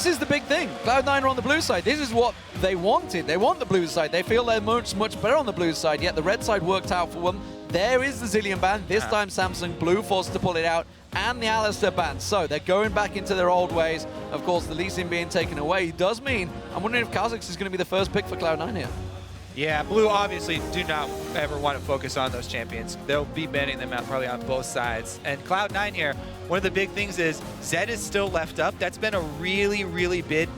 this is the big thing. Cloud9 are on the blue side. This is what they wanted. They want the blue side. They feel they're much better on the blue side, yet the red side worked out for them. There is the Zilean ban. This time Samsung Blue forced to pull it out, and the Alistair ban. So they're going back into their old ways. Of course, the Lee Sin being taken away does mean, I'm wondering if KhaZix is going to be the first pick for Cloud9 here. Yeah, Blue obviously do not ever want to focus on those champions. They'll be banning them out probably on both sides. And Cloud9 here, one of the big things is Zed is still left up. That's been a really, really big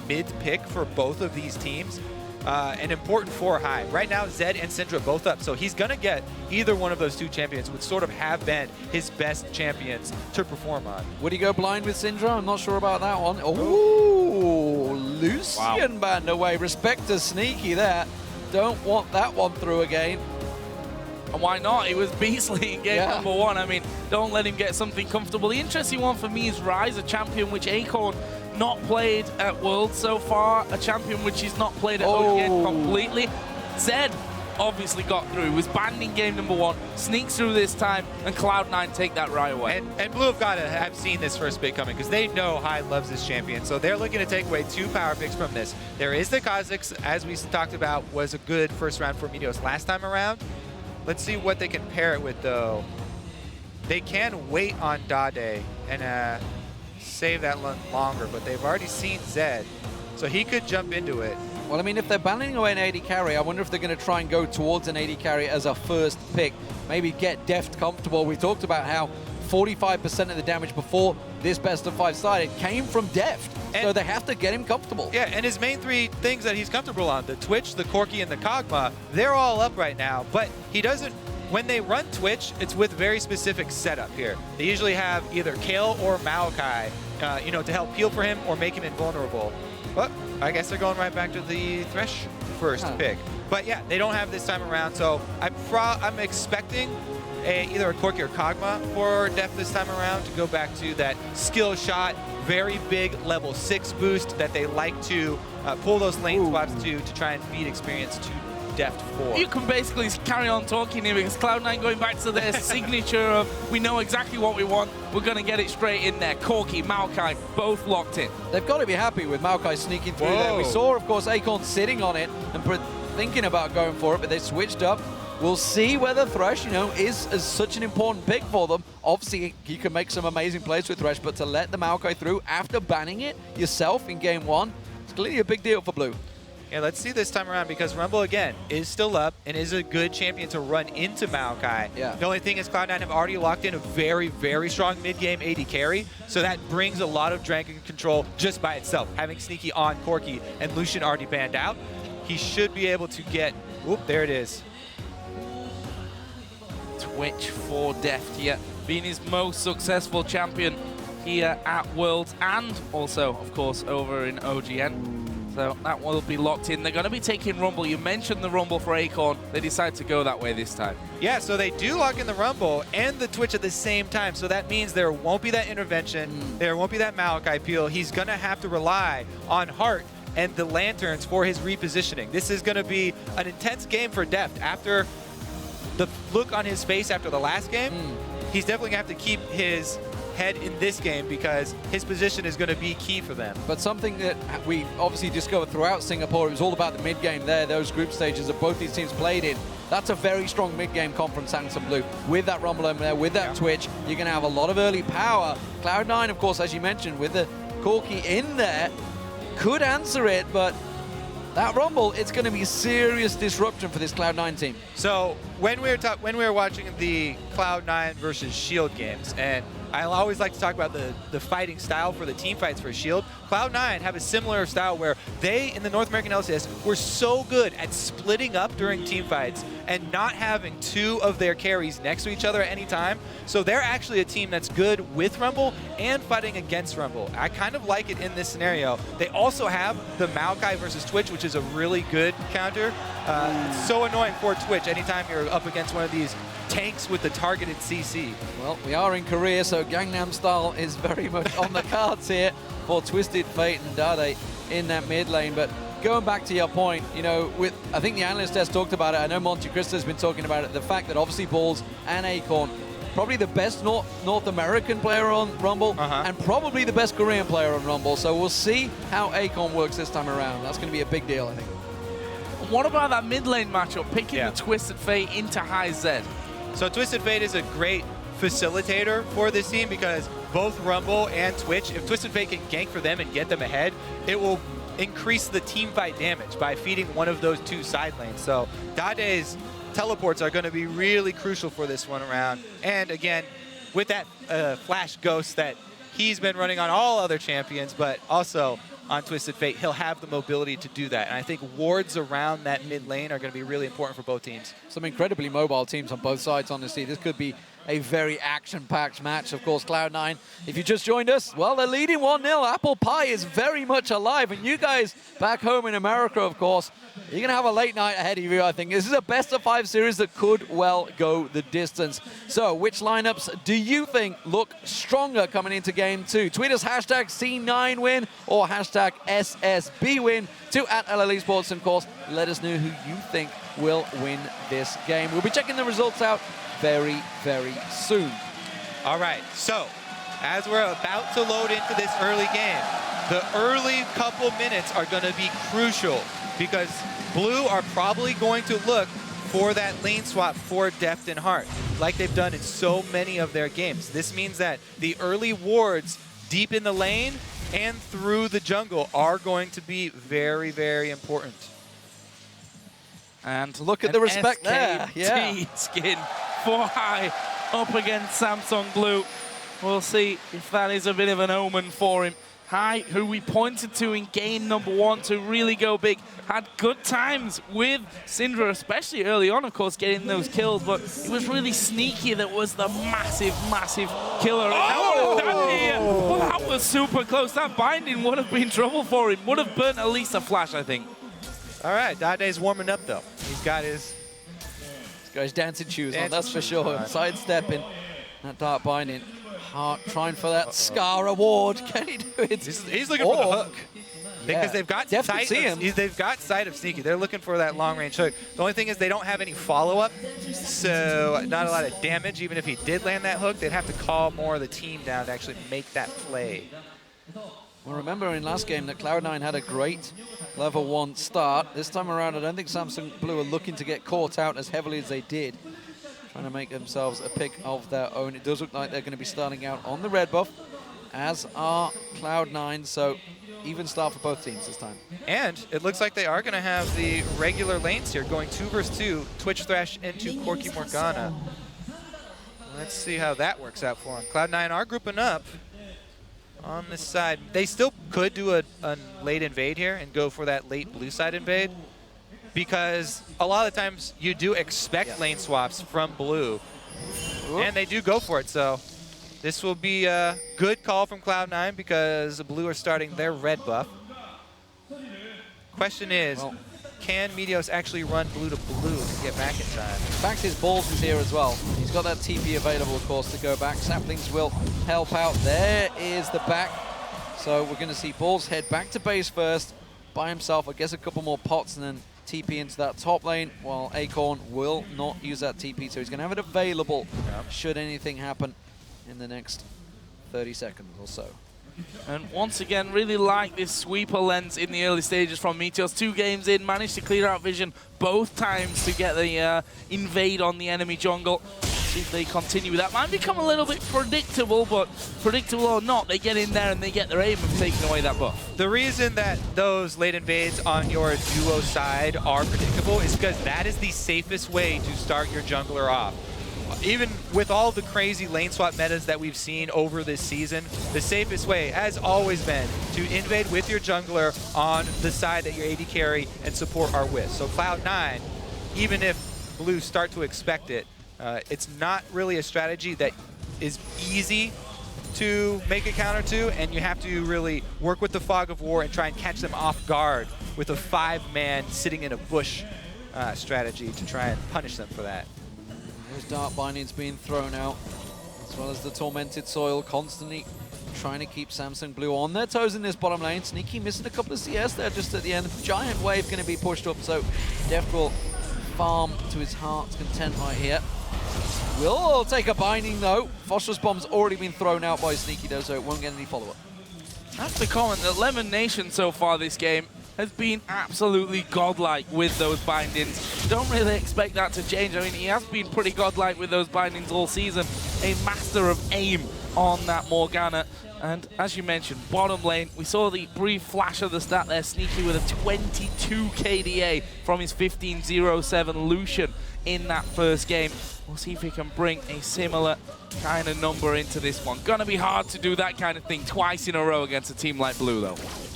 mid pick for both of these teams. An important 4 high. Right now, Zed and Syndra both up, so he's going to get either one of those 2 champions, which sort of have been his best champions to perform on. Would he go blind with Syndra? I'm not sure about that one. Oh, Lucian banned away. Respect to Sneaky there. Don't want that one through again. And why not? He was beastly in game number 1. I mean, don't let him get something comfortable. The interesting one for me is Ryze, a champion which Acorn not played at Worlds so far, a champion which he's not played at OGN completely. Zed obviously got through. He was banned in game number 1, sneaks through this time, and Cloud9 take that right away. And Blue have got to have seen this first pick coming because they know Hyde loves this champion, so they're looking to take away 2 power picks from this. There is the KhaZix, as we talked about, was a good first round for Meteos last time around. Let's see what they can pair it with, though. They can wait on Dade and save that longer, but they've already seen Zed, so he could jump into it. Well, I mean, if they're banning away an AD carry, I wonder if they're going to try and go towards an AD carry as a first pick. Maybe get Deft comfortable. We talked about how 45% of the damage before this best of 5 started came from Deft, so they have to get him comfortable. Yeah, and his main 3 things that he's comfortable on, the Twitch, the Corki, and the Kog'Maw, they're all up right now, but he doesn't. When they run Twitch, it's with very specific setup here. They usually have either Kale or Maokai, you know, to help peel for him or make him invulnerable. But I guess they're going right back to the Thresh first pick. But yeah, they don't have this time around, so I'm expecting either a Corki or Kog'Maw for Deft this time around to go back to that skill shot, very big level 6 boost that they like to pull those lane swaps to try and feed experience to Deft 4. You can basically carry on talking here because Cloud9 going back to their signature of we know exactly what we want, we're going to get it straight in there. Corki, Maokai, both locked in. They've got to be happy with Maokai sneaking through there. We saw, of course, Acorn sitting on it and thinking about going for it, but they switched up. We'll see whether Thresh, you know, is such an important pick for them. Obviously, he can make some amazing plays with Thresh, but to let the Maokai through after banning it yourself in game 1, it's clearly a big deal for Blue. Yeah, let's see this time around because Rumble, again, is still up and is a good champion to run into Maokai. Yeah. The only thing is Cloud9 have already locked in a very, very strong mid-game AD carry, so that brings a lot of Dragon control just by itself. Having Sneaky on Corki and Lucian already banned out, he should be able to get... Oop, there it is. Twitch for Deft here, being his most successful champion here at Worlds and also, of course, over in OGN. So that will be locked in. They're going to be taking Rumble. You mentioned the Rumble for Acorn. They decide to go that way this time. Yeah, so they do lock in the Rumble and the Twitch at the same time. So that means there won't be that intervention. There won't be that Maokai peel. He's going to have to rely on Heart and the Lanterns for his repositioning. This is going to be an intense game for Deft. After the look on his face after the last game, he's definitely going to have to keep his head in this game because his position is going to be key for them. But something that we obviously discovered throughout Singapore, it was all about the mid-game there, those group stages that both these teams played in. That's a very strong mid-game comp from Samsung Blue. With that Rumble over there, with that Twitch, you're going to have a lot of early power. Cloud9, of course, as you mentioned, with the Corki in there, could answer it, but that Rumble, it's going to be serious disruption for this Cloud9 team. So when we were watching the Cloud9 versus Shield games, and I always like to talk about the fighting style for the team fights for Shield. Cloud9 have a similar style where they, in the North American LCS, were so good at splitting up during team fights and not having 2 of their carries next to each other at any time. So they're actually a team that's good with Rumble and fighting against Rumble. I kind of like it in this scenario. They also have the Maokai versus Twitch, which is a really good counter. It's so annoying for Twitch anytime you're up against one of these tanks with the targeted CC. Well, we are in Korea, so Gangnam Style is very much on the cards here for Twisted Fate and Dade in that mid lane. But going back to your point, you know, I think the analyst has talked about it. I know Monte Cristo has been talking about it. The fact that obviously Balls and Acorn probably the best North American player on Rumble, and probably the best Korean player on Rumble. So we'll see how Acorn works this time around. That's going to be a big deal, I think. What about that mid lane matchup, picking the Twisted Fate into high Z? So Twisted Fate is a great facilitator for this team because both Rumble and Twitch, if Twisted Fate can gank for them and get them ahead, it will increase the team fight damage by feeding one of those two side lanes. So Dade's teleports are going to be really crucial for this one around. And again, with that Flash Ghost that he's been running on all other champions, but also on Twisted Fate, he'll have the mobility to do that. And I think wards around that mid lane are going to be really important for both teams. Some incredibly mobile teams on both sides, honestly. This could be a very action-packed match. Of course, Cloud9, if you just joined us, well, they're leading 1-0. Apple Pie is very much alive. And you guys back home in America, of course, you're going to have a late night ahead of you, I think. This is a best-of-5 series that could well go the distance. So which lineups do you think look stronger coming into Game 2? Tweet us hashtag C9win or hashtag SSB win to @LLeSports. And, of course, let us know who you think will win this game. We'll be checking the results out very, very soon. All right, so as we're about to load into this early game, the early couple minutes are going to be crucial because Blue are probably going to look for that lane swap for Deft and Heart, like they've done in so many of their games. This means that the early wards deep in the lane and through the jungle are going to be very, very important. And look at the respect there. Skin for high up against Samsung Blue. We'll see if that is a bit of an omen for him. High, who we pointed to in game #1 to really go big, had good times with Syndra, especially early on, of course, getting those kills, but it was really Sneaky that was the massive, massive killer. Well, that was super close. That binding would have been trouble for him. Would have burnt Elise a flash, I think. All right, Dade's warming up, though. He's got his dancing shoes on, that's for sure. Sidestepping that dark binding. Heart trying for that Scar award. Can he do it? He's looking for the hook. Because they've got they've got sight of Sneaky. They're looking for that long-range hook. The only thing is they don't have any follow-up, so not a lot of damage. Even if he did land that hook, they'd have to call more of the team down to actually make that play. Well, remember in last game that Cloud9 had a great level 1 start. This time around, I don't think Samsung Blue are looking to get caught out as heavily as they did, trying to make themselves a pick of their own. It does look like they're going to be starting out on the red buff, as are Cloud9, so even start for both teams this time. And it looks like they are going to have the regular lanes here, going 2 versus 2, Twitch Thresh into Corki Morgana. Let's see how that works out for them. Cloud9 are grouping up on this side. They still could do a late invade here and go for that late blue side invade, because a lot of the times you do expect lane swaps from blue, and they do go for it. So this will be a good call from Cloud9 because the blue are starting their red buff. Question is, can Meteos actually run blue to blue and get back in time? In fact, his balls is here as well. He's got that TP available, of course, to go back. Saplings will help out. There is the back. So we're going to see Balls head back to base first by himself. I guess a couple more pots and then TP into that top lane, while Acorn will not use that TP, so he's going to have it available should anything happen in the next 30 seconds or so. And once again, really like this sweeper lens in the early stages from Meteos. 2 games in, managed to clear out vision both times to get the invade on the enemy jungle. See if they continue with that. Might become a little bit predictable, but predictable or not, they get in there and they get their aim of taking away that buff. The reason that those late invades on your duo side are predictable is because that is the safest way to start your jungler off. Even with all the crazy lane swap metas that we've seen over this season, the safest way has always been to invade with your jungler on the side that your AD carry and support are with. So Cloud9, even if Blue start to expect it, it's not really a strategy that is easy to make a counter to, and you have to really work with the Fog of War and try and catch them off guard with a 5-man sitting in a bush strategy to try and punish them for that. Those dark bindings being thrown out, as well as the Tormented Soil constantly trying to keep Samsung Blue on their toes in this bottom lane. Sneaky missing a couple of CS there just at the end. Giant wave going to be pushed up, so Deft will farm to his heart's content right here. will take a binding though. Phosphorus Bomb's already been thrown out by Sneaky though, so it won't get any follow-up. That's the comment that LemonNation so far this game has been absolutely godlike with those bindings. Don't really expect that to change. I mean, he has been pretty godlike with those bindings all season. A master of aim on that Morgana. And as you mentioned, bottom lane, we saw the brief flash of the stat there. Sneaky with a 22 KDA from his 15-0-7 Lucian in that first game. We'll see if he can bring a similar kind of number into this one. Gonna be hard to do that kind of thing twice in a row against a team like Blue, though.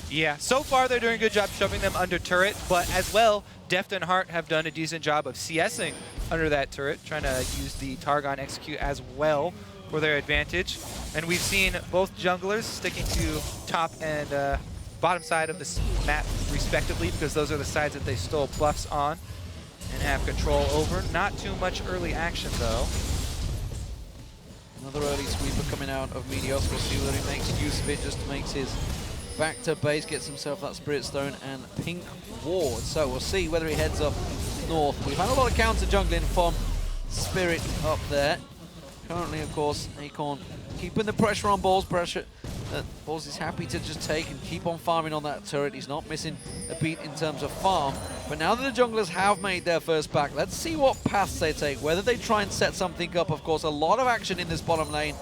Yeah, so far they're doing a good job shoving them under turret, but as well, Deft and Heart have done a decent job of CSing under that turret, trying to use the Targon execute as well for their advantage. And we've seen both junglers sticking to top and bottom side of this map respectively, because those are the sides that they stole buffs on and have control over. Not too much early action though. Another early sweeper coming out of Meteos. We'll see whether he makes use of it, just makes his back to base, gets himself that Spirit Stone and Pink Ward. So we'll see whether he heads up north. We've had a lot of counter jungling from Spirit up there. Currently, of course, Acorn keeping the pressure on Balls. Pressure that Balls is happy to just take and keep on farming on that turret. He's not missing a beat in terms of farm. But now that the junglers have made their first back, let's see what paths they take. Whether they try and set something up. Of course, a lot of action in this bottom lane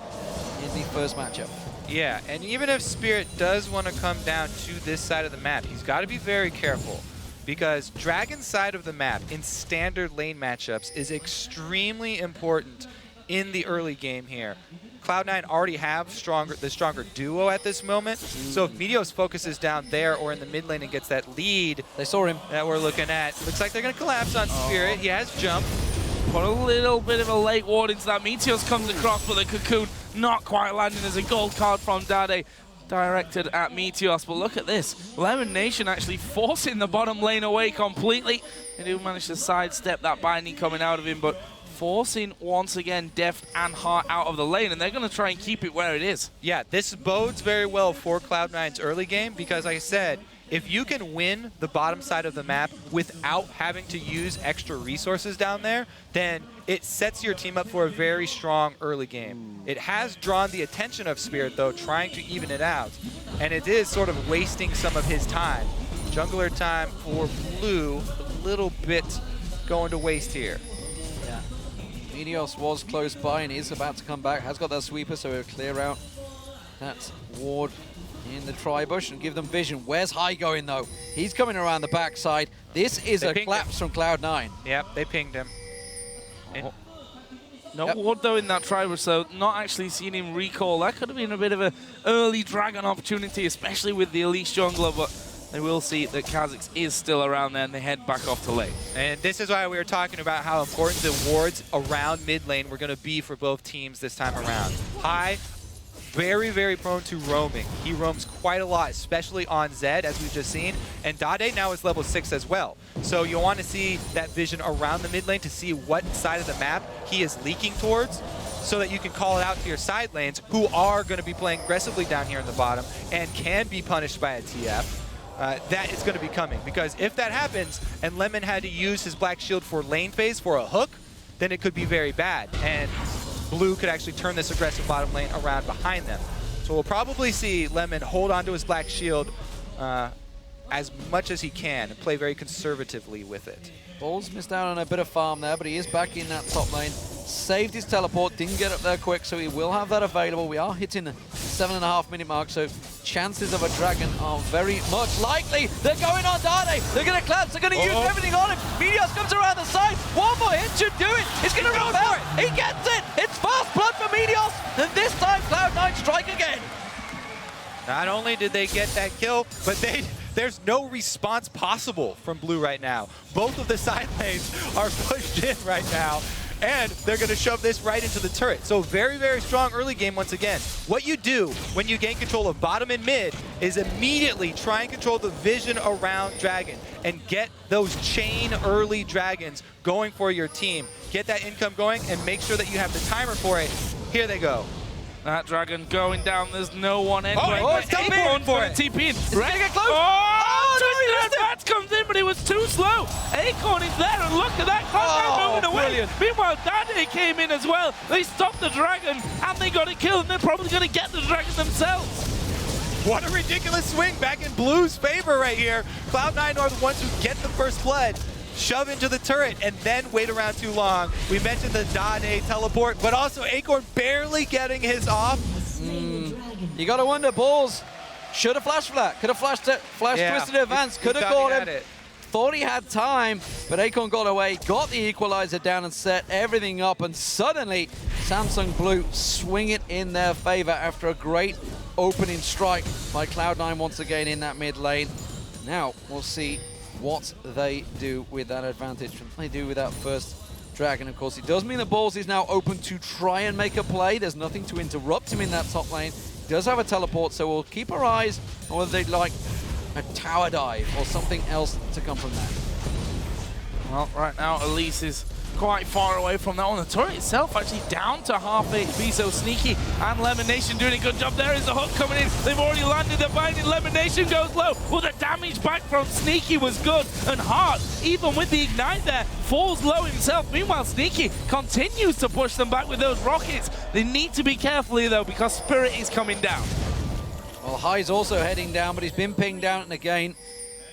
in the first matchup. Yeah, and even if Spirit does want to come down to this side of the map, he's got to be very careful, because Dragon's side of the map in standard lane matchups is extremely important in the early game here. Cloud9 already have the stronger duo at this moment, so if Meteos focuses down there or in the mid lane and gets that lead They saw him. that we're looking at, looks like they're going to collapse on Spirit. He has jump. Put a little bit of a late ward into that. Meteos comes across, but the cocoon not quite landing as a gold card from Dade directed at Meteos. But look at this. LemonNation actually forcing the bottom lane away completely. They do manage to sidestep that binding coming out of him, but forcing once again Deft and Heart out of the lane, and they're going to try and keep it where it is. Yeah, this bodes very well for Cloud9's early game, because like I said, if you can win the bottom side of the map without having to use extra resources down there, then it sets your team up for a very strong early game. It has drawn the attention of Spirit, though, trying to even it out, and it is sort of wasting some of his time. Jungler time for Blue, a little bit going to waste here. Yeah. Meteos was close by and is about to come back. Has got that sweeper, so he'll clear out that ward in the tri-bush and give them vision. Where's High going, though? He's coming around the backside. This is a collapse from Cloud9. Yep, they pinged him. No ward, though, in that tri-bush, so not actually seeing him recall. That could have been a bit of an early Dragon opportunity, especially with the Elise jungler, but they will see that KhaZix is still around there, and they head back off to lane. And this is why we were talking about how important the wards around mid lane were going to be for both teams this time around. High, very, very prone to roaming. He roams quite a lot, especially on Zed, as we've just seen. And Dade now is level 6 as well. So you'll want to see that vision around the mid lane to see what side of the map he is leaking towards, so that you can call it out to your side lanes, who are going to be playing aggressively down here in the bottom and can be punished by a TF. That is going to be coming, because if that happens and Lemon had to use his Black Shield for lane phase for a hook, then it could be very bad, and Blue could actually turn this aggressive bottom lane around behind them. So we'll probably see Lemon hold onto his Black Shield as much as he can and play very conservatively with it. Balls missed out on a bit of farm there, but he is back in that top lane. Saved his teleport, didn't get up there quick, so he will have that available. We are hitting the 7.5 minute mark, so chances of a Dragon are very much likely. They're going on Dade. They're going to collapse. They're going to use everything on him. Meteos comes around the side. One more hit should do it. He's going to repel. He gets it. It's fast blood for Meteos. And this time, Cloud9 strike again. Not only did they get that kill, but there's no response possible from Blue right now. Both of the side lanes are pushed in right now, and they're going to shove this right into the turret. So very, very strong early game once again. What you do when you gain control of bottom and mid is immediately try and control the vision around Dragon and get those chain early Dragons going for your team. Get that income going and make sure that you have the timer for it. Here they go. That Dragon going down. There's no one anywhere. It's coming Acorn for for it. TP. It's going to get close. Oh, no, he missed it. that comes in, but but it was too slow. Acorn is there, and look at that. Cloud9 moving away. Brilliant. Meanwhile, Dade came in as well. They stopped the dragon, and they got it killed, and they're probably going to get the dragon themselves. What a ridiculous swing back in Blue's favor right here. Cloud9 are the ones who get the first blood, shove into the turret, and then wait around too long. We mentioned the Dade teleport, but also Acorn barely getting his off. You got to wonder, balls. Should have flashed flat. Could have flashed twisted advance. Could have caught him. Thought he had time, but Acorn got away, got the equalizer down and set everything up, and suddenly Samsung Blue swing it in their favor after a great opening strike by Cloud9 once again in that mid lane. Now we'll see what they do with that advantage, what they do with that first dragon. Of course, it does mean that Balls is now open to try and make a play. There's nothing to interrupt him in that top lane. He does have a teleport, so we'll keep our eyes on whether they'd like a tower dive or something else to come from that. Well, right now, Elise is quite far away from that one. The turret itself actually down to half HP, so Sneaky and LemonNation doing a good job. There is the hook coming in. They've already landed the binding. LemonNation goes low. Well, the damage back from Sneaky was good. And Hart, even with the ignite there, falls low himself. Meanwhile, Sneaky continues to push them back with those rockets. They need to be careful here, though, because Spirit is coming down. Well, High's also heading down, but he's been pinged down and again.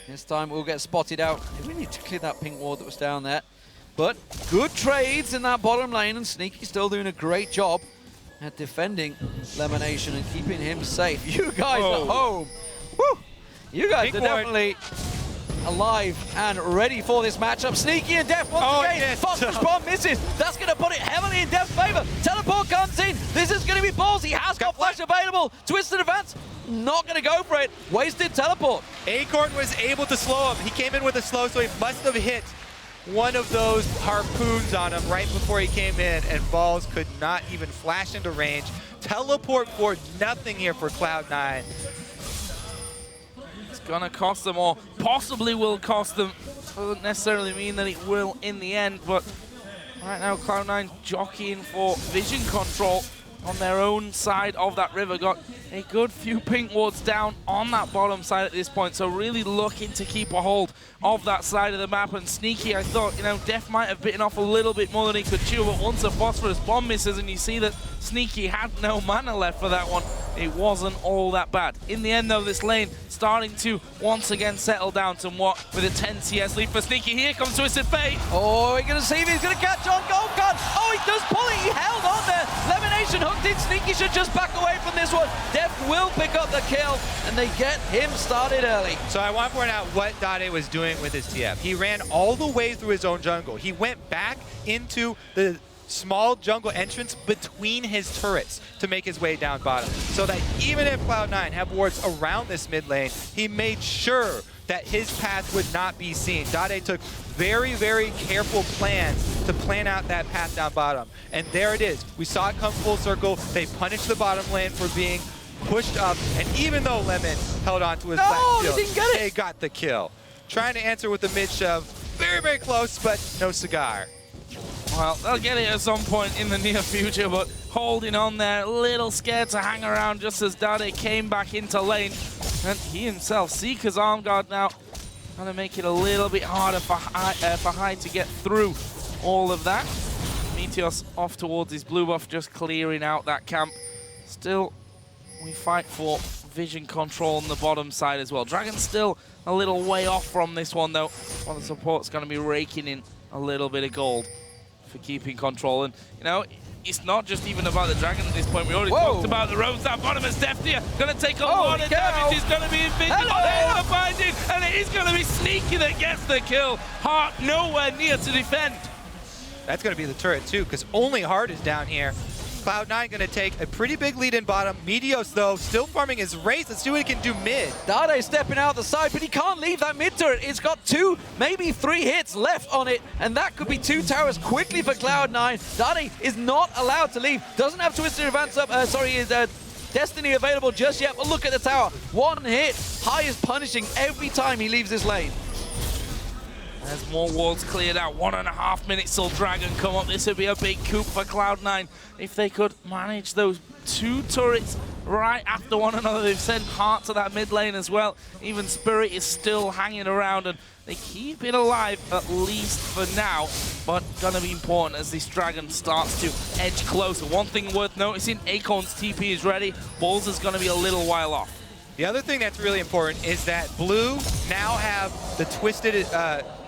This time we'll get spotted out. We need to clear that pink ward that was down there. But good trades in that bottom lane, and Sneaky still doing a great job at defending LemonNation and keeping him safe. You guys at home, woo, you guys Pink are ward. definitely alive and ready for this matchup. Sneaky and Deft once again. Yes. Phosphorus bomb misses. That's going to put it heavily in Deft's favor. Teleport comes in. This is going to be balls. He has got flash available. Twisted advance. Not going to go for it. Wasted teleport. Acorn was able to slow him. He came in with a slow, so he must have hit one of those harpoons on him right before he came in, and Balls could not even flash into range. Teleport for nothing here for Cloud9. It's gonna cost them, or possibly will cost them. Doesn't necessarily mean that it will in the end, but right now Cloud9 jockeying for vision control on their own side of that river. Got a good few pink wards down on that bottom side at this point, so really looking to keep a hold of that side of the map. And Sneaky, I thought, you know, Deft might have bitten off a little bit more than he could chew, but once the phosphorus bomb misses and you see that Sneaky had no mana left for that one, it wasn't all that bad. In the end, though, this lane starting to once again settle down somewhat with a 10 CS lead for Sneaky. Here comes Twisted Fate. Oh, we're going to see if he's going to catch on. Gold gun. Oh, he does pull it. He held on there. LemonNation hooked in. Sneaky should just back away from this one. Deft will pick up the kill, and they get him started early. So I want to point out what Dade was doing with his TF. He ran all the way through his own jungle. He went back into the small jungle entrance between his turrets to make his way down bottom. So that even if Cloud9 have wards around this mid lane, he made sure that his path would not be seen. Dade took very, very careful plans to plan out that path down bottom. And there it is. We saw it come full circle. They punished the bottom lane for being pushed up. And even though Lemon held on to his flat shield, didn't get it. they got the kill. Trying to answer with the mid shove. Very, very close, but no cigar. Well, they'll get it at some point in the near future, but holding on there, a little scared to hang around just as Dade came back into lane. And he himself, Seeker's arm guard now, trying to make it a little bit harder for High to get through all of that. Meteos off towards his blue buff, just clearing out that camp. Still, we fight for vision control on the bottom side as well. Dragon's still a little way off from this one, though. While the support's going to be raking in a little bit of gold for keeping control. And, you know, it's not just even about the dragon at this point. We already talked about the roads down bottom as Deft here. Going to take a lot of damage. It's going to be invisible. There's the binding, and it is going to be Sneaky that gets the kill. Hart nowhere near to defend. That's going to be the turret too, because only Hart is down here. Cloud9 going to take a pretty big lead in bottom. Meteos, though, still farming his race. Let's see what he can do mid. Dade stepping out the side, but he can't leave that mid turret. It's got 2, maybe 3 hits left on it, and that could be 2 towers quickly for Cloud9. Dade is not allowed to leave. Doesn't have Twisted Advance up, his Destiny available just yet, but look at the tower. 1 hit. High is punishing every time he leaves this lane. As more walls cleared out, 1.5 minutes till Dragon come up. This would be a big coup for Cloud9 if they could manage those 2 turrets right after one another. They've sent Heart to that mid lane as well. Even Spirit is still hanging around, and they keep it alive, at least for now. But gonna be important as this Dragon starts to edge closer. One thing worth noticing, Acorn's TP is ready. Balls is gonna be a little while off. The other thing that's really important is that Blue now have the twisted,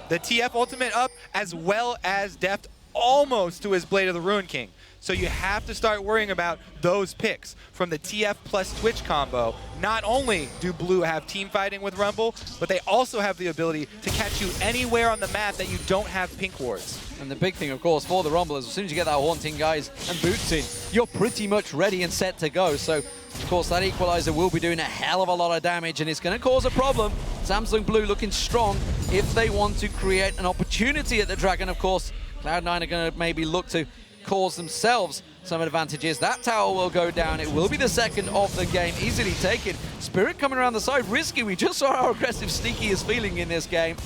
the TF ultimate up, as well as Deft almost to his Blade of the Ruin King. So you have to start worrying about those picks from the TF plus Twitch combo. Not only do Blue have team fighting with Rumble, but they also have the ability to catch you anywhere on the map that you don't have pink wards. And the big thing, of course, for the Rumble is as soon as you get that Haunting Guise and Boots in, you're pretty much ready and set to go. So, of course, that Equalizer will be doing a hell of a lot of damage, and it's going to cause a problem. Samsung Blue looking strong if they want to create an opportunity at the Dragon. Of course, Cloud9 are going to maybe look to cause themselves some advantages. That tower will go down. It will be the second of the game, easily taken. Spirit coming around the side, risky. We just saw how aggressive Sneaky is feeling in this game.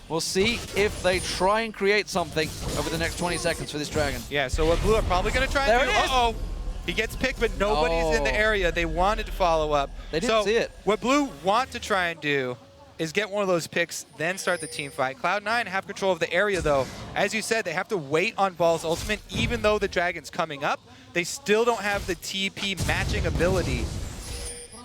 We'll see if they try and create something over the next 20 seconds for this Dragon. Yeah, so what Blue are probably going to try and do... Uh-oh! He gets picked, but nobody's in the area. They wanted to follow up. They didn't see it. What Blue want to try and do is get one of those picks, then start the team fight. Cloud9 have control of the area, though. As you said, they have to wait on Ball's ultimate. Even though the Dragon's coming up, they still don't have the TP matching ability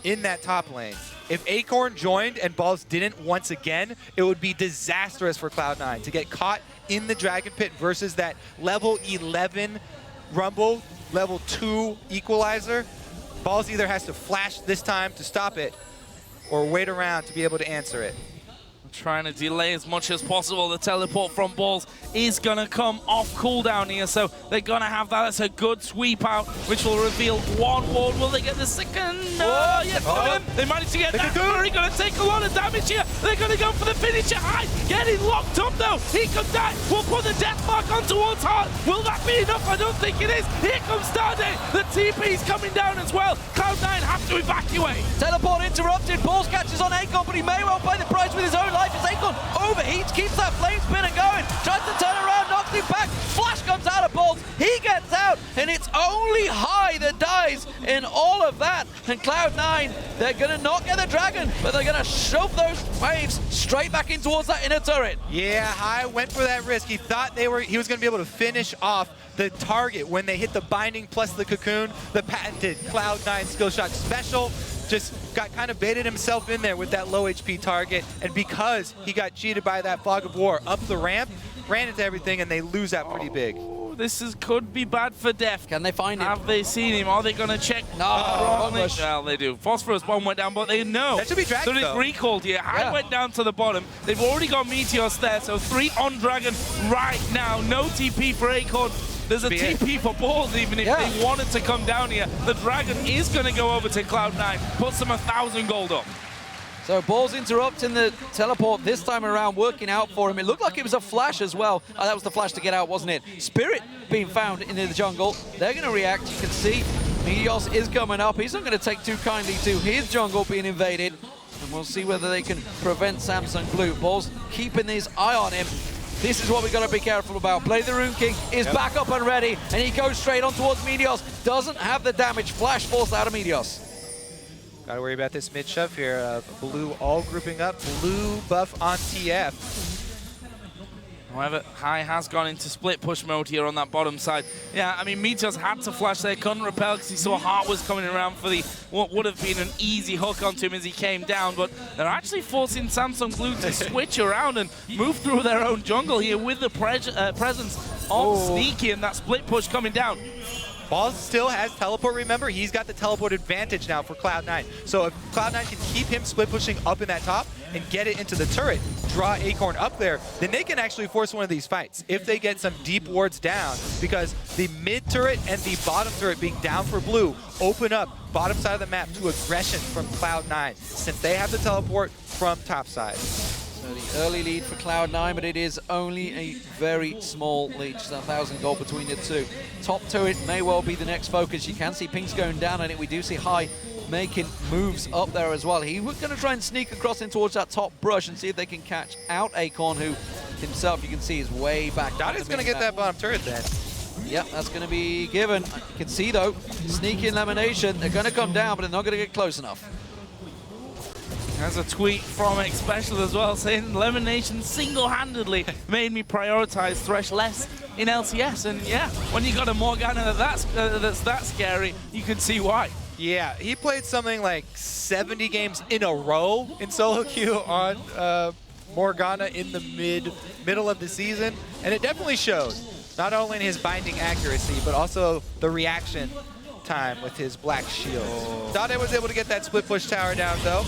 in that top lane. If Acorn joined and Balls didn't once again, it would be disastrous for Cloud9 to get caught in the Dragon Pit versus that level 11 Rumble, level 2 Equalizer. Balls either has to flash this time to stop it or wait around to be able to answer it. Trying to delay as much as possible. The teleport from Balls is going to come off cooldown here, so they're going to have that. That's a good sweep out, which will reveal one ward. Will they get the second? No, yes, they managed to get that. They're going to take a lot of damage here. They're going to go for the finisher high. Getting locked up, though. He could die. We'll put the death mark on towards Heart. Will that be enough? I don't think it is. Here comes Dade. The TP's coming down as well. Cloud9 have to evacuate. Teleport interrupted. Balls catches on Acorn, but he may well pay the price with his own life. As Acorn overheats, keeps that flame spinner going, tries to turn around, knocks him back. Flash comes out of Balls. He gets out, and it's only High that dies in all of that. And Cloud9, they're going to not get the Dragon, but they're going to shove those waves straight back in towards that inner turret. Yeah, High went for that risk. He thought he was going to be able to finish off the target when they hit the binding plus the cocoon, the patented Cloud9 skill shot special. Just got kind of baited himself in there with that low HP target, and because he got cheated by that Fog of War up the ramp, ran into everything, and they lose that pretty big. This could be bad for Deft. Can they find him? Have they seen him? Are they going to check? No. Well, they do. Phosphorus bomb went down, but they know. That should be Dragon, so they've recalled here. High went down to the bottom. They've already got Meteos there, so 3 on Dragon right now. No TP for Acorn. There's a TP for Balls even if they wanted to come down here. The Dragon is going to go over to Cloud9, puts them 1,000 gold up. So Balls interrupting the teleport this time around, working out for him. It looked like it was a flash as well. Oh, that was the flash to get out, wasn't it? Spirit being found in the jungle. They're going to react. You can see Meteos is coming up. He's not going to take too kindly to his jungle being invaded. And we'll see whether they can prevent Samsung Blue. Balls keeping his eye on him. This is what we've got to be careful about. Blade the Rune King is back up and ready, and he goes straight on towards Meteos. Doesn't have the damage. Flash forced out of Meteos. Got to worry about this mid shove here. Blue all grouping up. Blue buff on TF. However, High has gone into split push mode here on that bottom side. Yeah, I mean, Meteos had to flash there, couldn't repel because he saw Heart was coming around for what would have been an easy hook onto him as he came down, but they're actually forcing Samsung Blue to switch around and move through their own jungle here with the presence of Sneaky and that split push coming down. Balls still has teleport, remember? He's got the teleport advantage now for Cloud9. So if Cloud9 can keep him split pushing up in that top and get it into the turret, draw Acorn up there, then they can actually force one of these fights if they get some deep wards down, because the mid turret and the bottom turret being down for Blue open up bottom side of the map to aggression from Cloud9 since they have the teleport from top side. So the early lead for Cloud9, but it is only a very small lead, just 1,000 gold between the two. Top turret may well be the next focus. You can see Pinks going down on it. We do see High making moves up there as well. He was going to try and sneak across in towards that top brush and see if they can catch out Acorn, who himself, you can see, is way back. Dade's going to get that bottom turret then. Yep, that's going to be given. You can see, though, sneaky LemonNation. They're going to come down, but they're not going to get close enough. There's a tweet from XSpecial as well saying LemonNation single-handedly made me prioritize Thresh less in LCS. And yeah, when you got a Morgana that's that scary, you can see why. Yeah, he played something like 70 games in a row in solo queue on Morgana in the middle of the season, and it definitely shows. Not only in his binding accuracy, but also the reaction time with his black shield. Dade was able to get that split push tower down though.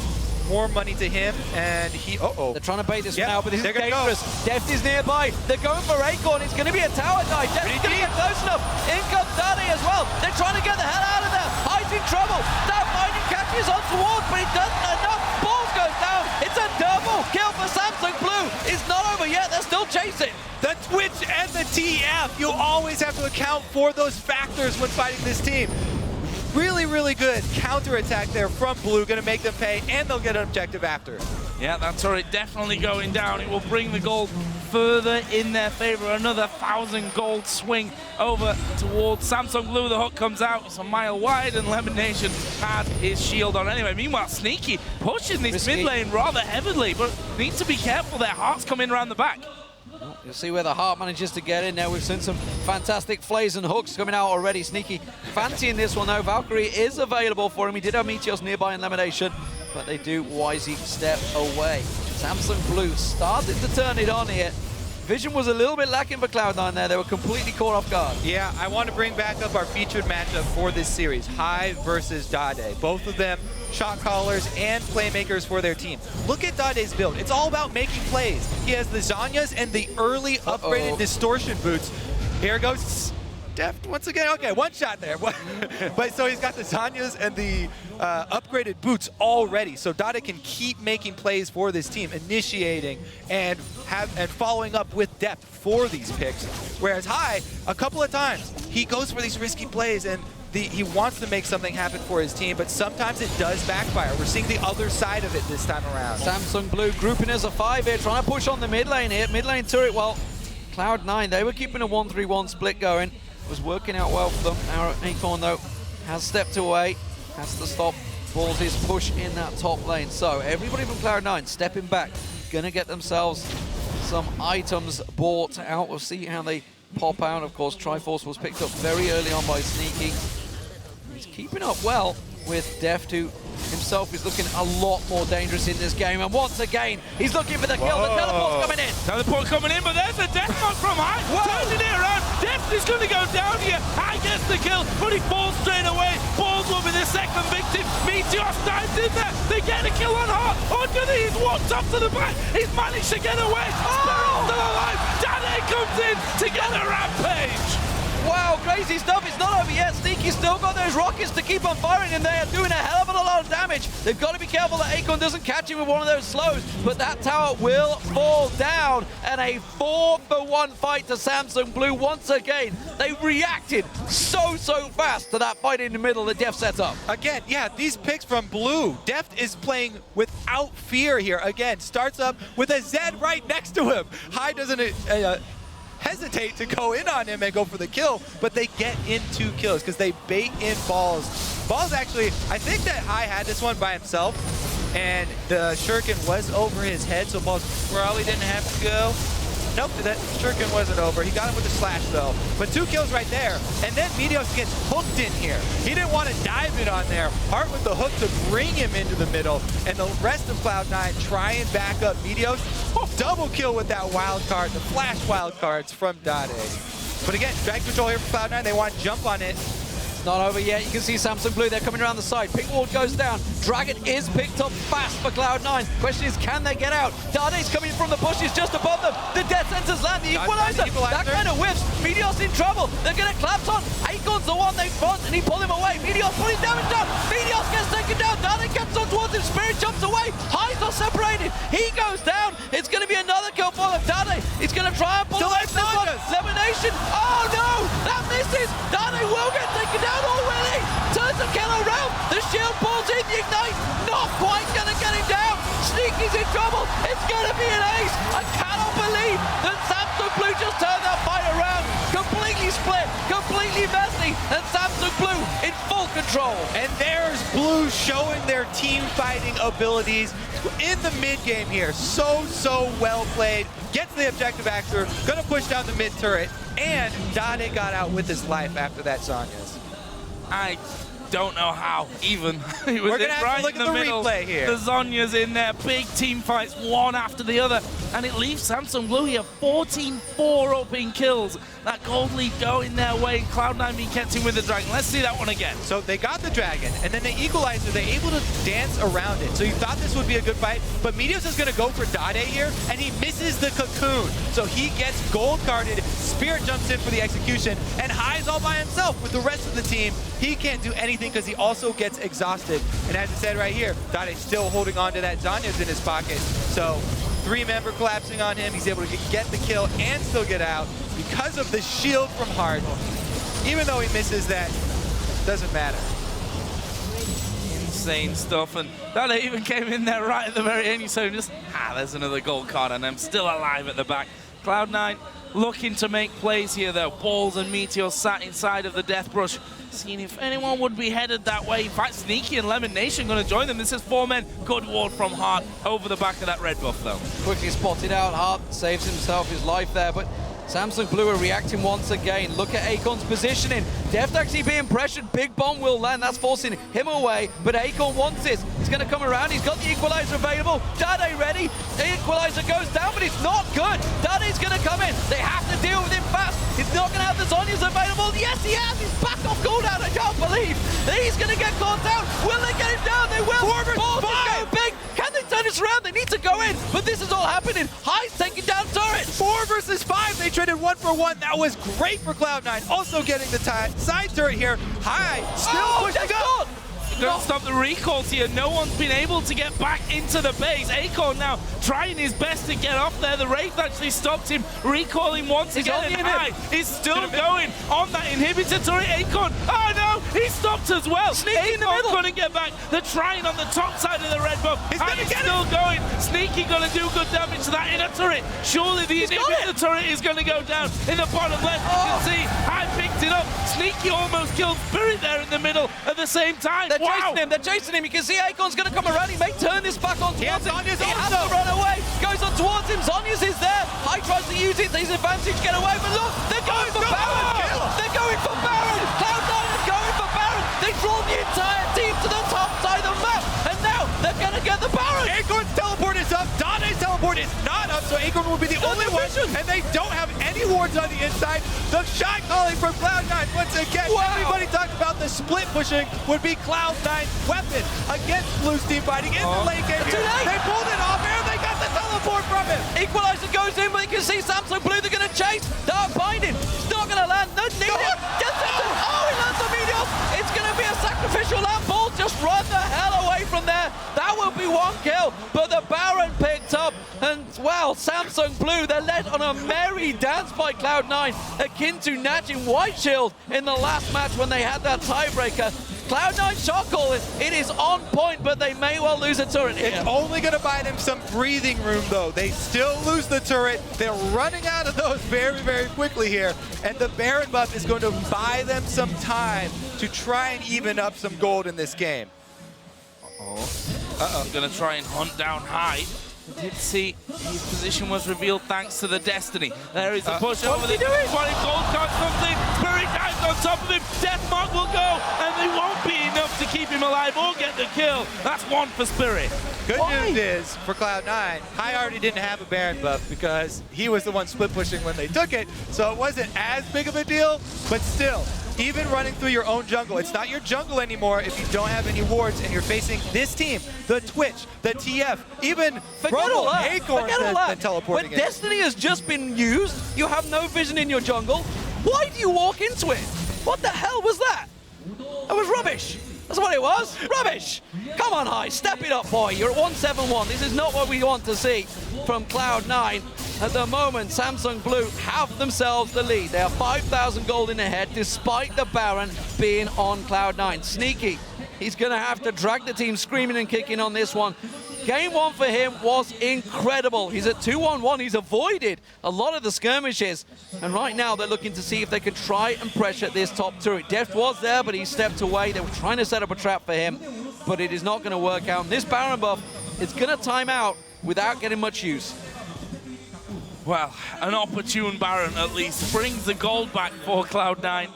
More money to him, and he, They're trying to bait this one out, but this is gonna dangerous. Deft is nearby. They're going for Acorn. It's going to be a tower dive. Deft is going to get close enough. In comes Dade as well. They're trying to get the hell out of there. High's in trouble. That finding catches on towards, but it doesn't enough. Balls goes down. It's a double kill for Samsung Blue. It's not over yet. They're still chasing. The Twitch and the TF, you always have to account for those factors when fighting this team. Really, really good counter-attack there from Blue, gonna make them pay, and they'll get an objective after. Yeah, that turret definitely going down. It will bring the gold further in their favor. Another 1,000 gold swing over towards Samsung Blue. The hook comes out, it's a mile wide, and LemonNation had his shield on anyway. Meanwhile, Sneaky pushing this mid lane rather heavily, but need to be careful. Their hearts come in around the back. You'll see where the heart manages to get in there. We've seen some fantastic flays and hooks coming out already. Sneaky fancying this one though. Valkyrie is available for him. He did have Meteos nearby in LemonNation, but they do wisely step away. Samsung Blue started to turn it on here. Vision was a little bit lacking for Cloud9 there. They were completely caught off guard. Yeah, I want to bring back up our featured matchup for this series, High versus Dade. Both of them shot callers and playmakers for their team. Look at Dade's build. It's all about making plays. He has the Zhonya's and the early upgraded distortion boots. Here goes Deft once again. Okay, one shot there. But so he's got the Zhonya's and the upgraded boots already. So Dade can keep making plays for this team, initiating and following up with depth for these picks. Whereas High, a couple of times, he goes for these risky plays and he wants to make something happen for his team, but sometimes it does backfire. We're seeing the other side of it this time around. Samsung Blue grouping as a 5 here, trying to push on the mid lane here. Mid lane turret, well, Cloud9, they were keeping a 1-3-1 split going. It was working out well for them. Our Acorn, though, has stepped away, has to stop Balls's push in that top lane. So everybody from Cloud9 stepping back, gonna get themselves some items bought out. We'll see how they pop out. Of course, Triforce was picked up very early on by Sneaky. He's keeping up well with Deft, who himself is looking a lot more dangerous in this game. And once again, he's looking for the kill. The teleport's coming in. Teleport coming in, but there's a death mark from High. Turning it around. Deft is going to go down here. High gets the kill, but he falls straight away. Balls will be the second victim. Meteos dives in there. They get a kill on Heart. Under the, he's walked up to the back. He's managed to get away. Spirit's still alive. Dade comes in to get a rampage. Wow, crazy stuff. It's not over yet. Sneaky's still got those rockets to keep on firing, and they are doing a hell of a lot of damage. They've got to be careful that Acorn doesn't catch him with one of those slows, but that tower will fall down, and a 4-for-1 fight to Samsung Blue once again. They reacted so fast to that fight in the middle that Deft set up. Again, yeah, these picks from Blue. Deft is playing without fear here. Again, starts up with a Zed right next to him. High doesn't hesitate to go in on him and go for the kill, but they get in 2 kills because they bait in Balls. Balls actually, I think that High had this one by himself, and the Shuriken was over his head, so Balls probably didn't have to go. Nope, that Shuriken wasn't over. He got him with the slash though. But 2 kills right there, and then Meteos gets hooked in here. He didn't want to dive it on there. Heart with the hook to bring him into the middle, and the rest of Cloud9 try and back up Meteos. Double kill with that wild card, the flash wild cards from Dade. But again, drag control here for Cloud9. They want to jump on it. It's not over yet. You can see Samsung Blue, they're coming around the side. Pink ward goes down. Dragon is picked up fast for Cloud9. Question is, can they get out? Dade's coming from the bushes just above them. The death sentence land, the equalizer. That kind of whiffs. Meteos in trouble. They're going to collapse on. Acorn's the one they front, and he pulled him away. Meteos putting damage down. Meteos gets taken down. Dade gets on towards him. Spirit jumps away. Highs are separated. He goes down. It's going to be another kill for them. Dade, he's going to try and pull away from this one. LemonNation. Oh no! That misses. Dade will get taken down already. Turns the kill around. The shield pulls in the ignite. Not quite going to get him down. Sneaky's in trouble. It's going to be an ace. I cannot believe that Samsung Blue just turned that fight around. Completely split, completely messy, and Samsung Blue in full control. And there's Blue showing their team fighting abilities in the mid game here. So well played. Gets the objective after, gonna push down the mid turret, and Dade got out with his life after that Zhonya's. I don't know how, even. It was We're gonna have right to look in at the the middle. replay here. The Zhonya's in there, big team fights, one after the other, and it leaves Samsung Blue here 14-4 up in kills. That gold lead going their way, Cloud9 being kept in with the Dragon. Let's see that one again. So they got the Dragon, and then the Equalizer, they're able to dance around it. So you thought this would be a good fight, but Meteos is gonna go for Dade here, and he misses the Cocoon. So he gets gold carded, Spirit jumps in for the execution, and High's all by himself with the rest of the team. He can't do anything because he also gets exhausted. And as I said right here, Dade's still holding on to that Zhonya's in his pocket. So 3-member collapsing on him, he's able to get the kill and still get out because of the shield from Heart. Even though he misses that, doesn't matter. Insane stuff, and that even came in there right at the very end. You saw him just, there's another gold card, and I'm still alive at the back. Cloud9 looking to make plays here, though. Balls and Meteos sat inside of the Death Brush, seeing if anyone would be headed that way. In fact, Sneaky and LemonNation going to join them. This is 4 men. Good ward from Heart over the back of that red buff, though. Quickly spotted out, Heart saves himself his life there, but Samsung Blue are reacting once again. Look at Acorn's positioning. Deft actually being pressured. Big bomb will land. That's forcing him away. But Acorn wants this. He's going to come around. He's got the Equalizer available. Dade ready. The Equalizer goes down, but it's not good. Dade's going to come in. They have to deal with him fast. He's not going to have the Zhonya's available. Yes, he has. He's back off cooldown. I can't believe that he's going to get caught down. Will they get him down? They will. 4 versus 5. Big. Can they turn this around? They need to go in. But this is all happening. High's taking down turrets. 4 versus 5. They traded 1 for 1. That was great for Cloud9. Also getting the side turret here. High still pushing up. Don't stop the recalls here. No one's been able to get back into the base. Acorn now trying his best to get off there. The Wraith actually stopped him, recalling once again. And High is still going on that inhibitor turret. Acorn, oh no, he stopped as well. Sneaky in the middle. Couldn't get back. They're trying on the top side of the red buff. He's gonna get still going. Sneaky gonna do good damage to that inner turret. Surely the inhibitor turret is gonna go down in the bottom left. You can see High picked it up. Sneaky almost killed Spirit there in the middle at the same time. They're chasing him. You can see Acorn's going to come around. He may turn this back on towards him. Zhonya's He has to run away. Goes on towards him. Zhonya's is there. High tries to use it. His advantage. Get away. But look, they're going for Baron. They're going for Baron. Cloud9 are going for Baron. They draw the entire team to the top side of the map. And now they're going to get the Baron. Acorn's teleport is up. Dade's teleport is not up. So Acorn will be the only one. And they don't have any wards on the inside. The shot calling from Cloud9 once again. Wow. Everybody talked about the split pushing would be Cloud9's weapon against Blue's team fighting in the late game here. They pulled it off and they got the teleport from him. Equalizer goes in, but you can see Samsung Blue. They're going to chase. Dark binding. It's not going to land. No need it. Oh, he lands the Meteos. It's going to be a sacrificial lamp ball. Just run the hell away from there. That will be 1 kill. But the Baron picked up. And, well, Samsung Blue, they're led on a merry dance by Cloud9, akin to Natch in White Shield in the last match when they had that tiebreaker. Cloud9 shot call, it is on point, but they may well lose a turret here. It's only going to buy them some breathing room, though. They still lose the turret. They're running out of those very, very quickly here. And the Baron buff is going to buy them some time to try and even up some gold in this game. Gonna try and hunt down High. Did see his position was revealed thanks to the Destiny. There is a push over the 20 gold card comes in. Spirit dives on top of him. Death Mark will go, and they won't be enough to keep him alive or get the kill. That's 1 for Spirit. Good news is, for Cloud9, High already didn't have a Baron buff because he was the one split pushing when they took it, so it wasn't as big of a deal, but still, even running through your own jungle, it's not your jungle anymore if you don't have any wards and you're facing this team, the Twitch, the TF, even Rumble, Acorn and teleporting When Destiny has just been used, you have no vision in your jungle. Why do you walk into it? What the hell was that? That was rubbish. That's what it was. Rubbish. Come on, High. Step it up, boy. You're at 171. This is not what we want to see from Cloud9. At the moment, Samsung Blue have themselves the lead. They are 5,000 gold in the head, despite the Baron being on Cloud9. Sneaky. He's going to have to drag the team screaming and kicking on this one. Game one for him was incredible. He's at 2-1-1. He's avoided a lot of the skirmishes. And right now they're looking to see if they can try and pressure this top turret. Deft was there, but he stepped away. They were trying to set up a trap for him, but it is not going to work out. And this Baron buff is going to time out without getting much use. Well, an opportune Baron at least brings the gold back for Cloud9.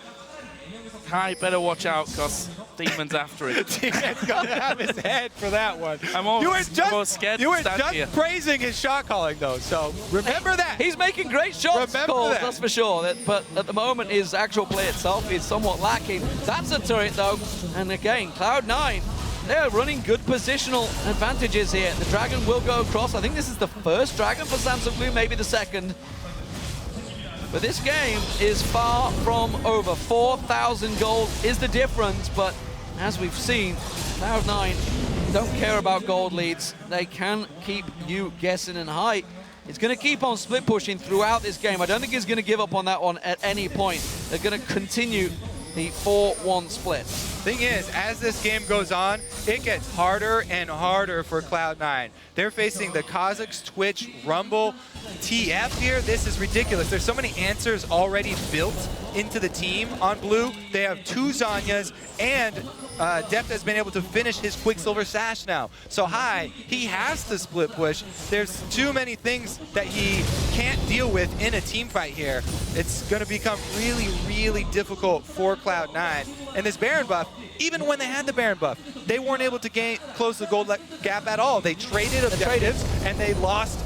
Kai better watch out because Demon's after it. Demon's gonna have his head for that one. I'm almost scared You to were stand just here. praising his shot calling though, so remember that. He's making great shots, Remember that. that's for sure. But at the moment, his actual play itself is somewhat lacking. That's a turret though, and again, Cloud9, they're running good positional advantages here. The Dragon will go across. I think this is the first Dragon for Samsung Blue, maybe the second. But this game is far from over. 4,000 gold is the difference, but as we've seen, Cloud9 don't care about gold leads. They can keep you guessing, and Hai is going to keep on split pushing throughout this game. I don't think he's going to give up on that one at any point. They're going to continue the 4-1 split. Thing is, as this game goes on, it gets harder and harder for Cloud9. They're facing the KhaZix, Twitch, Rumble, TF here. This is ridiculous. There's so many answers already built into the team on Blue. They have 2 Zhonyas, and Deft has been able to finish his Quicksilver Sash now. So Hai, he has to split push. There's too many things that he can't deal with in a team fight here. It's going to become really, really difficult for Cloud9. And this Baron buff, even when they had the Baron buff, they weren't able to close the gold gap at all. They traded objectives and they lost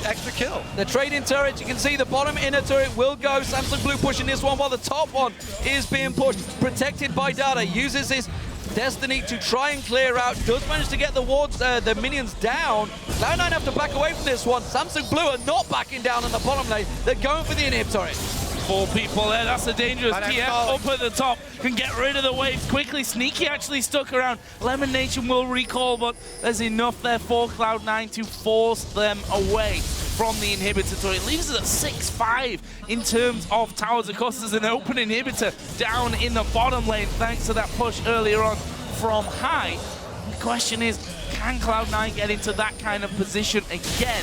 extra kill. The trading turret, you can see the bottom inner turret will go. Samsung Blue pushing this one while the top one is being pushed. Protected by Dade, uses his Destiny to try and clear out. Does manage to get the wards, the minions down. Cloud9 have to back away from this one. Samsung Blue are not backing down on the bottom lane. They're going for the inhib turret. 4 people there, that's a dangerous TF up at the top. Can get rid of the waves quickly. Sneaky actually stuck around. LemonNation will recall, but there's enough there for Cloud9 to force them away from the inhibitor turret. It leaves us at 6-5 in terms of towers. Of course, there's an open inhibitor down in the bottom lane thanks to that push earlier on from Hai. The question is, can Cloud9 get into that kind of position again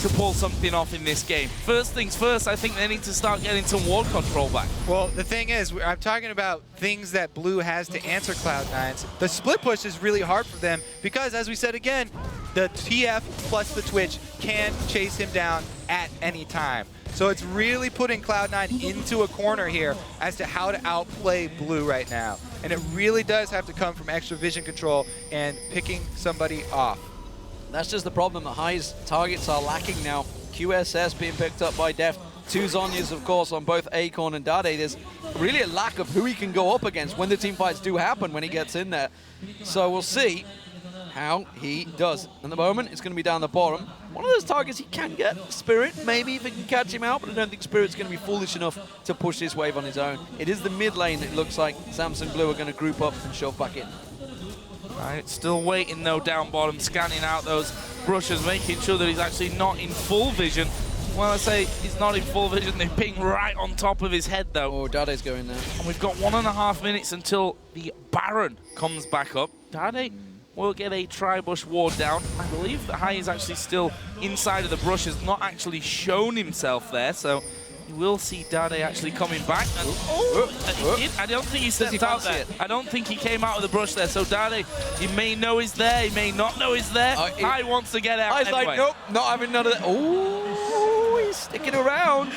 to pull something off in this game? First things first, I think they need to start getting some ward control back. Well, the thing is, I'm talking about things that Blue has to answer Cloud9's. The split push is really hard for them because, as we said again, the TF plus the Twitch can chase him down at any time. So it's really putting Cloud9 into a corner here as to how to outplay Blue right now. And it really does have to come from extra vision control and picking somebody off. That's just the problem, that Hai's targets are lacking now. QSS being picked up by Deft. 2 Zhonyas, of course, on both Acorn and Dade. There's really a lack of who he can go up against when the team fights do happen when he gets in there. So we'll see how he does. At the moment, it's going to be down the bottom. One of those targets he can get, Spirit, maybe if he can catch him out, but I don't think Spirit's going to be foolish enough to push this wave on his own. It is the mid lane that it looks like Samsung Blue are going to group up and shove back in. Right, still waiting though down bottom, scanning out those brushes, making sure that he's actually not in full vision. When I say he's not in full vision, they ping right on top of his head though. Oh, Dade's going there. And we've got 1.5 minutes until the Baron comes back up. Dade will get a tri-bush ward down. I believe that Hai is actually still inside of the brushes, not actually shown himself there, so you will see Dade actually coming back. And, I don't think he stepped out there. I don't think he came out of the brush there. So Dade, he may know he's there, he may not know he's there. Hai wants to get out Hai's anyway. like, nope, not having none of that. Oh, he's sticking around.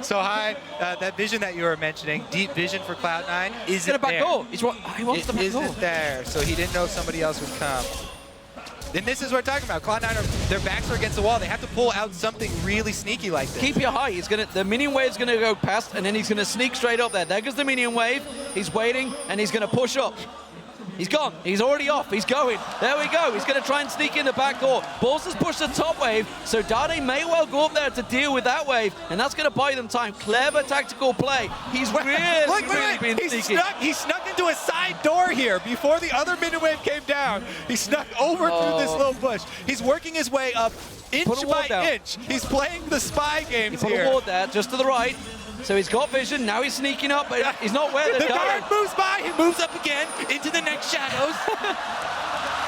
So Hai, that vision that you were mentioning, deep vision for Cloud9, isn't Get a back there. door. He wants the back door. It isn't there, so he didn't know somebody else would come. Then this is what we're talking about. Cloud9, their backs are against the wall. They have to pull out something really sneaky like this. Keep your high. He's gonna. The minion wave's gonna go past, and then he's gonna sneak straight up there. There goes the minion wave. He's waiting, and he's gonna push up. He's gone. He's already off. He's going. There we go. He's going to try and sneak in the back door. Balls has pushed the top wave, so Dade may well go up there to deal with that wave, and that's going to buy them time. Clever tactical play. He's really been sneaky. He snuck into a side door here before the other minion wave came down. He snuck over through this little bush. He's working his way up inch by inch. He's playing the spy games here. He put a ward there, just to the right. So he's got vision, now he's sneaking up, but he's not where the guard moves by, he moves up again into the next shadows.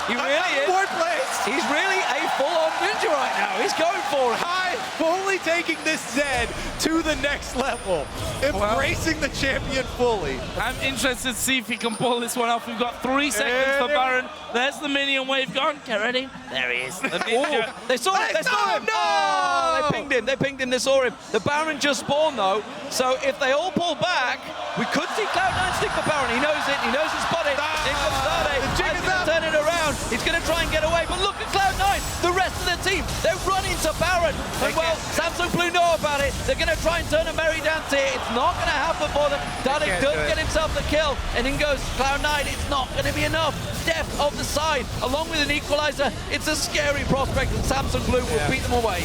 He really is. Fourth place. He's really a full-on ninja right now. He's going for it. Kai fully taking this Zed to the next level. Embracing the champion fully. I'm interested to see if he can pull this one off. We've got 3 seconds for Baron. There's the minion wave gone. Get ready. There he is. The ninja. They saw him. They saw him. No! Oh, they pinged him. They pinged him. They saw him. The Baron just spawned, though. So if they all pull back, we could see Cloud9 stick the Baron. He knows it. He knows it's spotted. In comes Dade. The jig is up. Turn it around. He's going to try and get away. But look at Cloud9. The rest of the team, they're running to Baron. And well, Samsung Blue know about it. They're going to try and turn a merry dance here. It's not going to happen for them. Dade does get himself the kill. And in goes Cloud9. It's not going to be enough. Deft of the side, along with an equalizer. It's a scary prospect, and Samsung Blue will beat them away.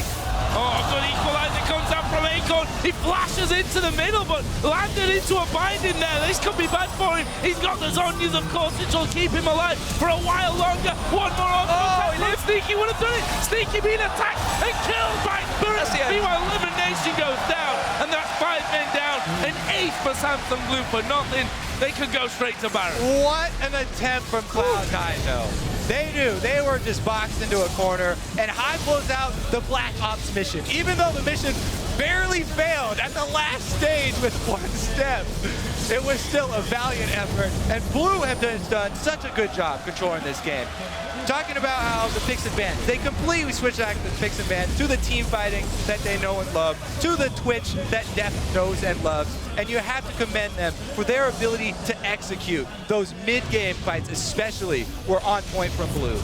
Oh, good equalizer comes out from Acorn. He flashes into the middle, but landed into a binding there. This could be bad for him. He's got the Zonyas, of course, which will keep him alive for a while longer. One more on. Oh, he lives. Sneaky would have done it. Sneaky being attacked and killed by Spirit. Meanwhile, LemonNation goes down, and that's 5 men down. An 8th for Samsung Blue for nothing. They could go straight to Baron. What an attempt from Cloud9, though. They knew they were just boxed into a corner, and High blows out the Black Ops mission. Even though the mission barely failed at the last stage with 1 step, it was still a valiant effort, and Blue have done such a good job controlling this game. Talking about how the picks and bans, they completely switched back the picks and bans to the team fighting that they know and love, to the Twitch that Deft knows and loves, and you have to commend them for their ability to execute. Those mid-game fights especially were on point from Blue.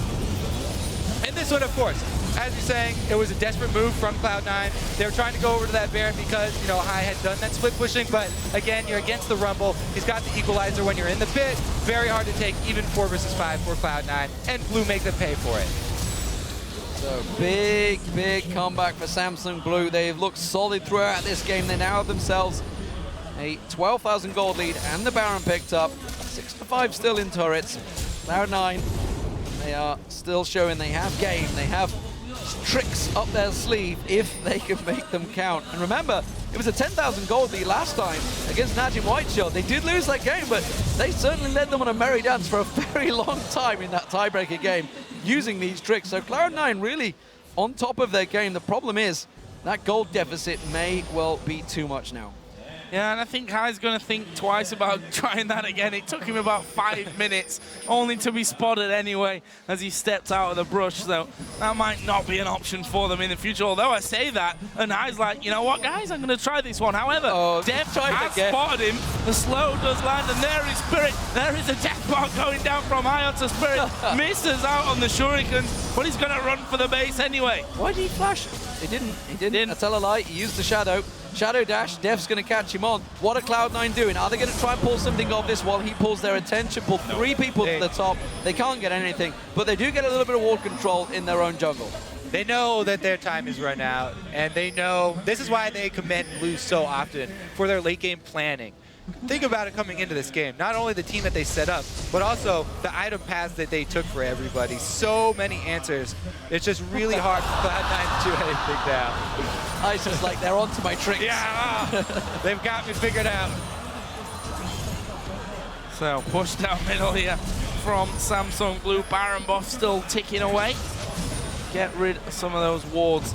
And this one, of course, as you're saying, it was a desperate move from Cloud9. They were trying to go over to that Baron because, you know, High had done that split pushing, but again, you're against the Rumble. He's got the equalizer when you're in the pit. Very hard to take, even 4 versus 5 for Cloud9, and Blue make them pay for it. So big comeback for Samsung Blue. They've looked solid throughout this game. They now have themselves a 12,000 gold lead, and the Baron picked up. 6-5 still in turrets. Cloud9, they are still showing they have game. They have tricks up their sleeve if they can make them count. And remember, it was a 10,000 gold lead last time against Najim Whiteshot. They did lose that game, but they certainly led them on a merry dance for a very long time in that tiebreaker game using these tricks. So Cloud9 really on top of their game. The problem is that gold deficit may well be too much now. Yeah, and I think High's going to think twice about trying that again. It took him about 5 minutes, only to be spotted anyway as he stepped out of the brush. So that might not be an option for them in the future. Although I say that, and High's like, you know what, guys, I'm going to try this one. However, Deft has spotted him. The slow does land, and there is Spirit. There is a death bar going down from High onto Spirit. Misses out on the shurikens, but he's going to run for the base anyway. Why did he flash? He didn't. I tell a lie. He used the shadow. Shadow dash, Deft's going to catch him on. What are Cloud9 doing? Are they going to try and pull something off this while he pulls their attention? Pull 3 people to the top. They can't get anything, but they do get a little bit of ward control in their own jungle. They know that their time is run out, and they know this is why they commend Blue so often for their late game planning. Think about it coming into this game. Not only the team that they set up, but also the item paths that they took for everybody. So many answers. It's just really hard for Cloud9 to do anything now. Ice is like, they're onto my tricks. Yeah, they've got me figured out. So pushed down middle here from Samsung Blue. Baron buff still ticking away. Get rid of some of those wards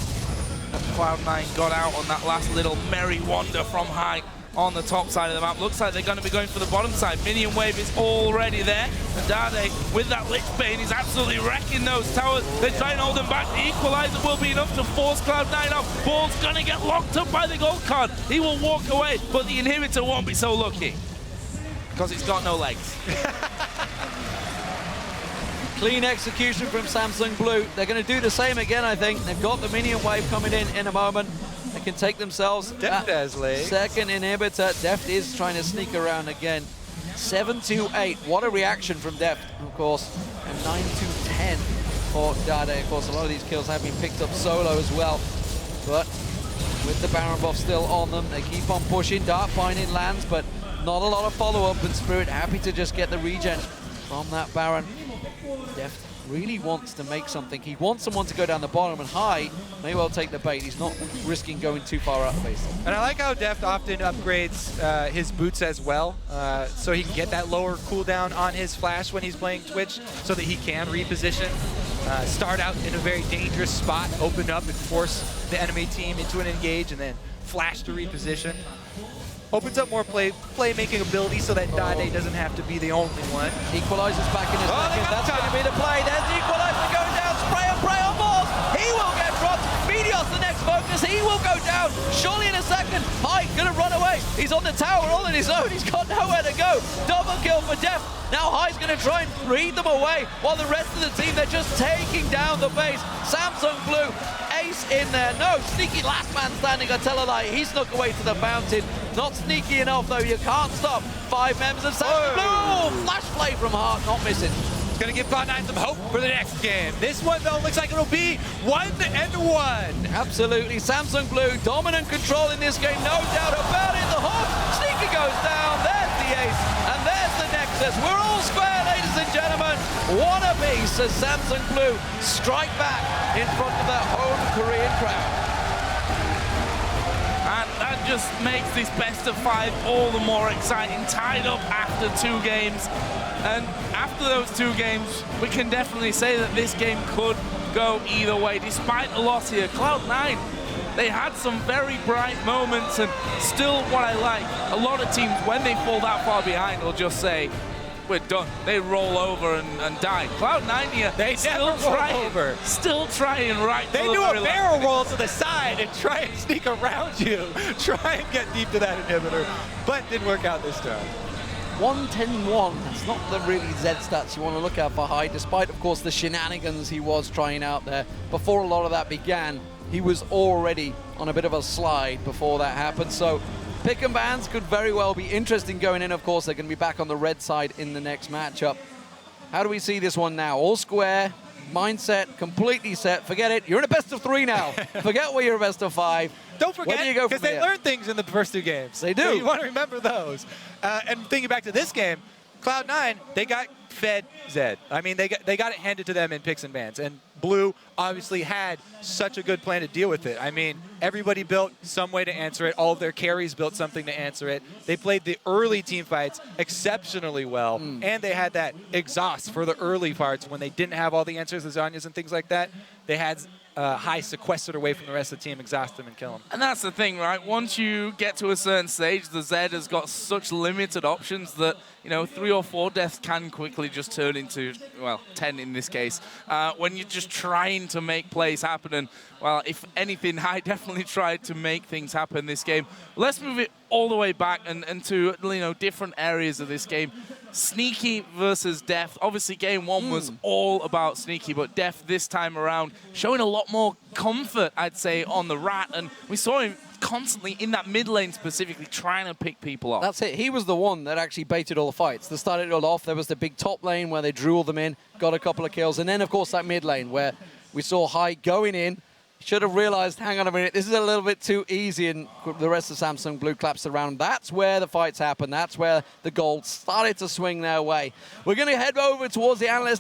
that Cloud9 got out on that last little merry wander from High on the top side of the map. Looks like they're going to be going for the bottom side. Minion wave is already there. And Dade, with that Lich Bane, is absolutely wrecking those towers. They try and hold them back. The equalizer will be enough to force Cloud9 off. Ball's going to get locked up by the gold card. He will walk away, but the inhibitor won't be so lucky because it's got no legs. Clean execution from Samsung Blue. They're going to do the same again, I think. They've got the minion wave coming in a moment. They can take themselves Deft has legs. Second inhibitor. Deft is trying to sneak around again. 7-8. What a reaction from Deft, of course. And 9-10 for Dade. Of course, a lot of these kills have been picked up solo as well. But with the Baron buff still on them, they keep on pushing. Dark Binding lands, but not a lot of follow-up. And Spirit happy to just get the regen from that Baron. Deft really wants to make something. He wants someone to go down the bottom, and High may well take the bait. He's not risking going too far out the base. And I like how Deft often upgrades his boots as well, so he can get that lower cooldown on his flash when he's playing Twitch, so that he can reposition, start out in a very dangerous spot, open up and force the enemy team into an engage, and then flash to reposition. Opens up more playmaking ability so that Dade doesn't have to be the only one. Equalizer's back in his second. That's going to be the play. There's the equalizer going down. Spray and pray on balls. He will get dropped. Meteos the next focus. He will go down. Surely in a second. High going to run away. He's on the tower all on his own. He's got nowhere to go. Double kill for Deft. Now High's going to try and lead them away while the rest of the team, they're just taking down the base. Samsung Blue, ace in there. No, sneaky last man standing, I tell a lie. He snuck away to the fountain. Not sneaky enough, though. You can't stop 5 members of Samsung Blue. Flash play from Heart, not missing. It's going to give Cloud9 some hope for the next game. This one, though, looks like it'll be 1-1. Absolutely. Samsung Blue, dominant control in this game, no doubt about it. The hook, Sneaky goes down. There's the ace, and there's the Nexus. We're all square, ladies and gentlemen. One apiece as Samsung Blue strike back in front of their home Korean crowd. And that just makes this best of 5 all the more exciting, tied up after 2 games. And after those 2 games, we can definitely say that this game could go either way. Despite the loss here, Cloud9, they had some very bright moments, and still what I like, a lot of teams, when they fall that far behind, will just say, we're done. They roll over and die. Cloud9 here, they still trying right. They do a barrel roll to the side and try and sneak around you, try and get deep to that inhibitor, but didn't work out this time. 1-10-1, that's not the really Z stats you want to look at for High, despite, of course, the shenanigans he was trying out there. Before a lot of that began, he was already on a bit of a slide before that happened, so pick and bans could very well be interesting going in. Of course, they're going to be back on the red side in the next matchup. How do we see this one now? All square, mindset completely set. Forget it. You're in a best of 3 now. Forget where you're a best of 5. Don't forget, because they learned things in the first 2 games. They do. So you want to remember those. And thinking back to this game, Cloud9, they got fed Zed. I mean, they got it handed to them in picks and bans. And Blue obviously had such a good plan to deal with it. I mean, everybody built some way to answer it. All of their carries built something to answer it. They played the early team fights exceptionally well, and they had that exhaust for the early parts when they didn't have all the answers, lasagnas and things like that. They had High sequestered away from the rest of the team, exhaust them and kill them. And that's the thing, right? Once you get to a certain stage, the Zed has got such limited options that, you know, 3 or 4 deaths can quickly just turn into, well, 10 in this case, when you're just trying to make plays happen. And, well, if anything, I definitely tried to make things happen this game. Let's move it all the way back and to, you know, different areas of this game. Sneaky versus Deft. Obviously, game 1 was all about Sneaky, but Deft this time around showing a lot more comfort, I'd say, on the Rat. And we saw him constantly in that mid lane specifically trying to pick people off. That's it. He was the one that actually baited all the fights. That started it all off. There was the big top lane where they drew all them in, got a couple of kills. And then, of course, that mid lane where we saw High going in. Should have realized, hang on a minute, this is a little bit too easy, and the rest of Samsung Blue claps around. That's where the fights happen. That's where the gold started to swing their way. We're going to head over towards the analyst